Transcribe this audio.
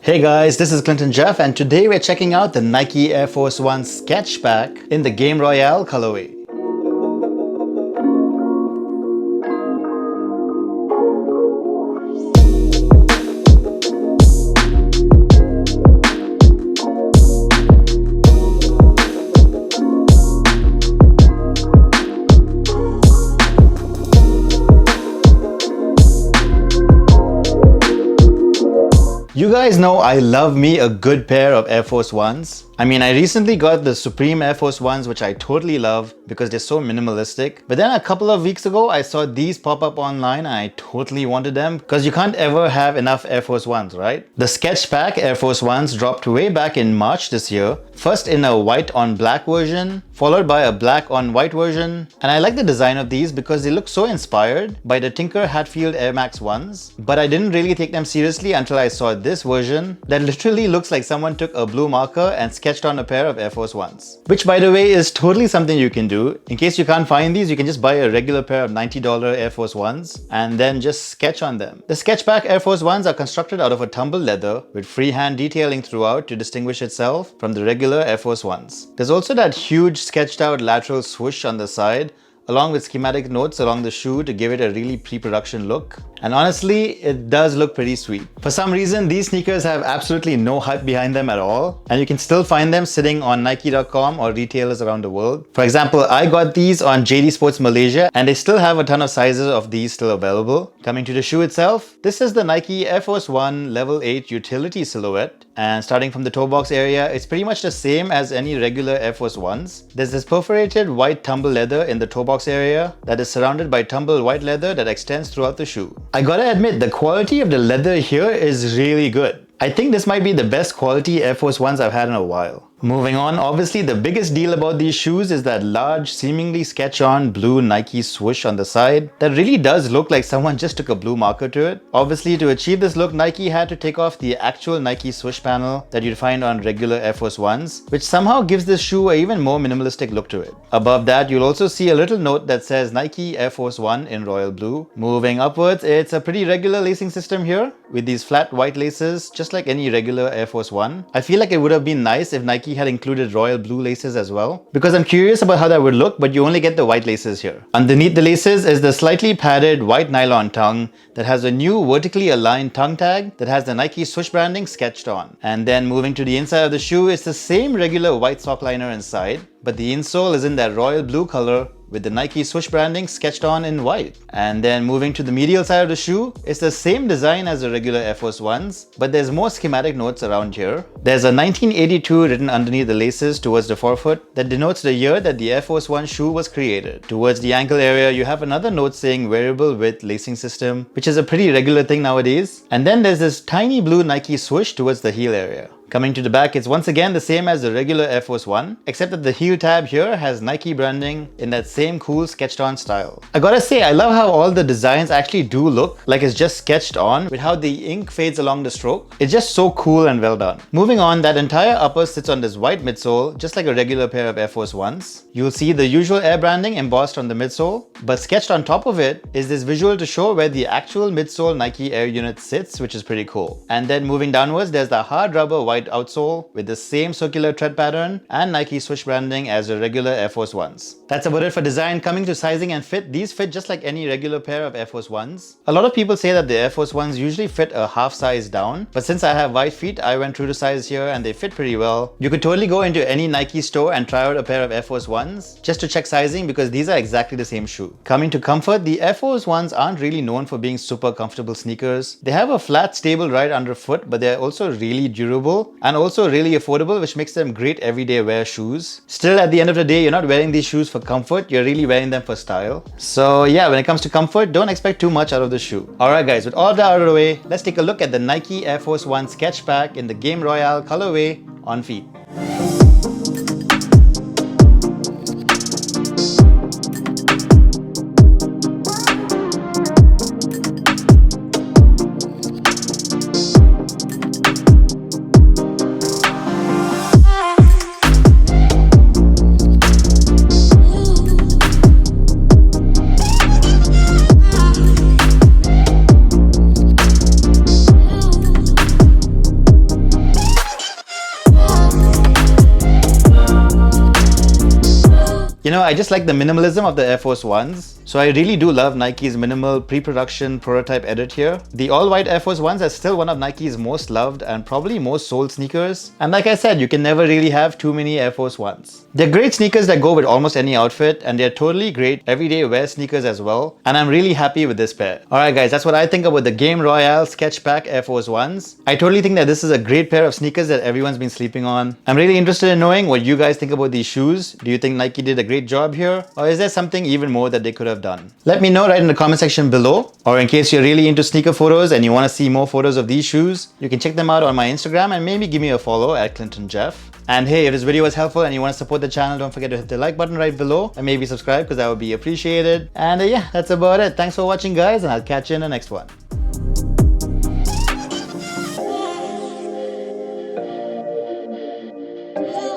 Hey guys, this is Clinton Jeff and today we're checking out the Nike Air Force 1 Sketch Pack in the Game Royale colorway. You guys know I love me a good pair of Air Force 1s. I mean, I recently got the Supreme Air Force 1s, which I totally love because they're so minimalistic. But then a couple of weeks ago, I saw these pop up online and I totally wanted them because you can't ever have enough Air Force 1s, right? The Sketch Pack Air Force 1s dropped way back in March this year. First in a white on black version, followed by a black on white version. And I like the design of these because they look so inspired by the Tinker Hatfield Air Max 1s. But I didn't really take them seriously until I saw this version that literally looks like someone took a blue marker and sketched on a pair of Air Force 1s. Which, by the way, is totally something you can do. In case you can't find these, you can just buy a regular pair of $90 Air Force 1s and then just sketch on them. The Sketch Pack Air Force 1s are constructed out of a tumbled leather with freehand detailing throughout to distinguish itself from the regular Air Force 1s. There's also that huge sketched out lateral swoosh on the side, along with schematic notes along the shoe to give it a really pre-production look. And honestly, it does look pretty sweet. For some reason, these sneakers have absolutely no hype behind them at all, and you can still find them sitting on Nike.com or retailers around the world. For example, I got these on JD Sports Malaysia, and they still have a ton of sizes of these still available. Coming to the shoe itself, this is the Nike Air Force 1 Level 8 Utility Silhouette. And starting from the toe box area, it's pretty much the same as any regular Air Force 1s. There's this perforated white tumble leather in the toe box area that is surrounded by tumbled white leather that extends throughout the shoe. I gotta admit, the quality of the leather here is really good. I think this might be the best quality Air Force 1s I've had in a while. Moving on, obviously the biggest deal about these shoes is that large, seemingly sketch-on blue Nike swoosh on the side that really does look like someone just took a blue marker to it. Obviously, to achieve this look, Nike had to take off the actual Nike swoosh panel that you'd find on regular Air Force 1s, which somehow gives this shoe an even more minimalistic look to it. Above that, you'll also see a little note that says Nike Air Force 1 in royal blue. Moving upwards, it's a pretty regular lacing system here with these flat white laces, just like any regular Air Force 1. I feel like it would have been nice if Nike had included royal blue laces as well, because I'm curious about how that would look, but you only get the white laces here. Underneath the laces is the slightly padded white nylon tongue that has a new vertically aligned tongue tag that has the Nike swoosh branding sketched on. And then moving to the inside of the shoe, it's the same regular white sock liner inside, but the insole is in that royal blue color with the Nike swoosh branding sketched on in white. And then moving to the medial side of the shoe, it's the same design as the regular Air Force 1s, but there's more schematic notes around here. There's a 1982 written underneath the laces towards the forefoot that denotes the year that the Air Force 1 shoe was created. Towards the ankle area, you have another note saying variable width lacing system, which is a pretty regular thing nowadays. And then there's this tiny blue Nike swoosh towards the heel area. Coming to the back, it's once again the same as the regular Air Force 1, except that the heel tab here has Nike branding in that same cool sketched on style. I gotta say, I love how all the designs actually do look like it's just sketched on with how the ink fades along the stroke. It's just so cool and well done. Moving on, that entire upper sits on this white midsole, just like a regular pair of Air Force 1s. You'll see the usual Air branding embossed on the midsole, but sketched on top of it is this visual to show where the actual midsole Nike Air unit sits, which is pretty cool. And then moving downwards, there's the hard rubber white outsole with the same circular tread pattern and Nike swoosh branding as the regular Air Force 1s. That's about it for design. Coming to sizing and fit, these fit just like any regular pair of Air Force 1s. A lot of people say that the Air Force 1s usually fit a half size down, but since I have wide feet, I went true to size here and they fit pretty well. You could totally go into any Nike store and try out a pair of Air Force 1s just to check sizing because these are exactly the same shoe. Coming to comfort, the Air Force 1s aren't really known for being super comfortable sneakers. They have a flat, stable ride underfoot, but they're also really durable and also really affordable, which makes them great everyday wear shoes. Still, at the end of the day, you're not wearing these shoes for comfort, you're really wearing them for style. So yeah, when it comes to comfort, don't expect too much out of the shoe. Alright guys, with all of that out of the way, let's take a look at the Nike Air Force 1 Sketch Pack in the Game Royale colorway on feet. know, I just like the minimalism of the Air Force Ones. So I really do love Nike's minimal pre-production prototype edit here. The all-white Air Force Ones are still one of Nike's most loved and probably most sold sneakers. And like I said, you can never really have too many Air Force Ones. They're great sneakers that go with almost any outfit, and they're totally great everyday wear sneakers as well. And I'm really happy with this pair. Alright guys, that's what I think about the Game Royale Sketch Pack Air Force Ones. I totally think that this is a great pair of sneakers that everyone's been sleeping on. I'm really interested in knowing what you guys think about these shoes. Do you think Nike did a great job here? Or is there something even more that they could have done? Let me know right in the comment section below. Or in case you're really into sneaker photos and you want to see more photos of these shoes, you can check them out on my Instagram and maybe give me a follow at ClintonJeff. And hey, if this video was helpful and you want to support the channel, don't forget to hit the like button right below and maybe subscribe because that would be appreciated. And yeah, that's about it. Thanks for watching guys, and I'll catch you in the next one. Yeah.